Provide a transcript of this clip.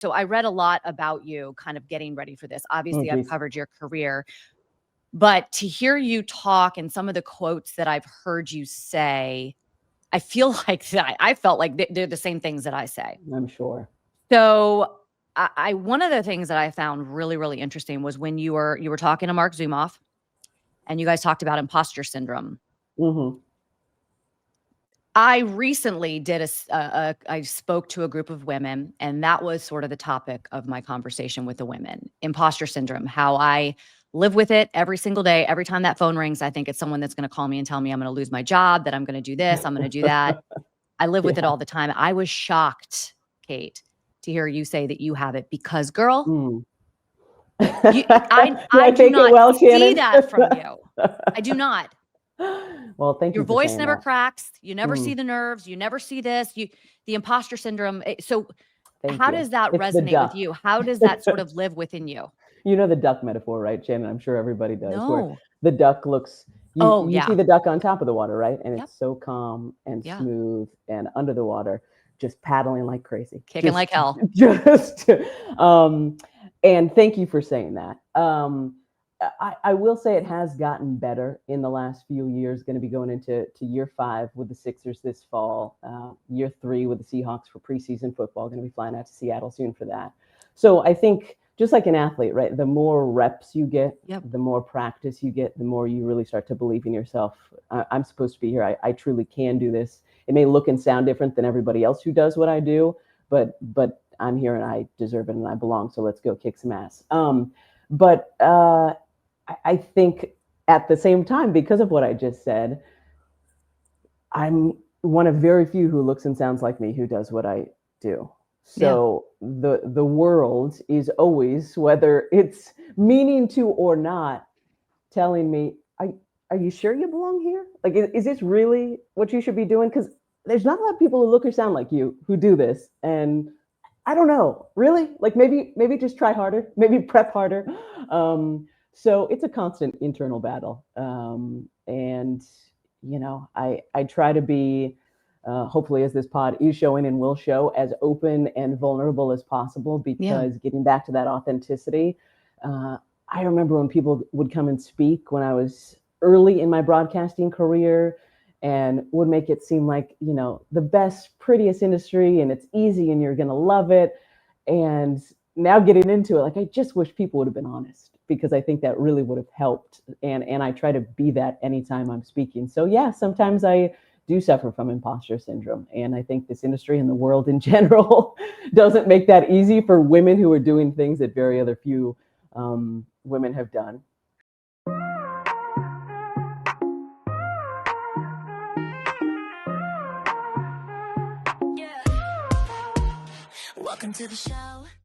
So I read a lot about you kind of getting ready for this. Obviously, I've Please. covered your career, but to hear you talk and some of the quotes that I've heard you say, I feel like I felt like they're the same things that I say. I'm sure. So one of the things that I found really, really interesting was when you were talking to Mark Zumoff and you guys talked about imposter syndrome. Mm-hmm. I recently I spoke to a group of women, and that was sort of the topic of my conversation with the women. Imposter syndrome, how I live with it every single day. Every time that phone rings, I think it's someone that's going to call me and tell me I'm going to lose my job, that I'm going to do this, I'm going to do that. I live with it all the time. I was shocked, Kate, to hear you say that you have it because, girl, Mm. I do take it not well, see Shannon? that from you. I do not. Well, thank Your you for voice saying never that. cracks. You never see Mm. the nerves. You never see this. The imposter syndrome. So Thank how you. does that It's the resonate with duck. you? How does that sort of live within you? You know the duck metaphor, right, Shannon? I'm sure everybody does, where No. the duck looks, Oh, you see yeah. the duck on top of the water, right? And Yep. it's so calm and Yeah. smooth and under the water, just paddling like crazy. Kicking like hell. Um, and thank you for saying that. I will say it has gotten better in the last few years. Going to be going into year 5 with the Sixers this fall, year 3 with the Seahawks for preseason football. Going to be flying out to Seattle soon for that. So I think just like an athlete, right? The more reps you get, Yep. the more practice you get, the more you really start to believe in yourself. I'm supposed to be here. I truly can do this. It may look and sound different than everybody else who does what I do, but I'm here and I deserve it and I belong. So let's go kick some ass. But I think at the same time, because of what I just said, I'm one of very few who looks and sounds like me who does what I do. So the world is always, whether it's meaning to or not, telling me, are you sure you belong here? Like, is this really what you should be doing? Because there's not a lot of people who look or sound like you who do this. And I don't know, really? Like maybe just try harder, maybe prep harder. So it's a constant internal battle. And, I try to be, hopefully as this pod is showing and will show, as open and vulnerable as possible, because getting back to that authenticity, I remember when people would come and speak when I was early in my broadcasting career and would make it seem like, the best, prettiest industry and it's easy and you're going to love it. And now getting into it, like, I just wish people would have been honest, because I think that really would have helped. And I try to be that anytime I'm speaking. So yeah, sometimes I do suffer from imposter syndrome. And I think this industry and the world in general doesn't make that easy for women who are doing things that very other few women have done. Welcome to the show.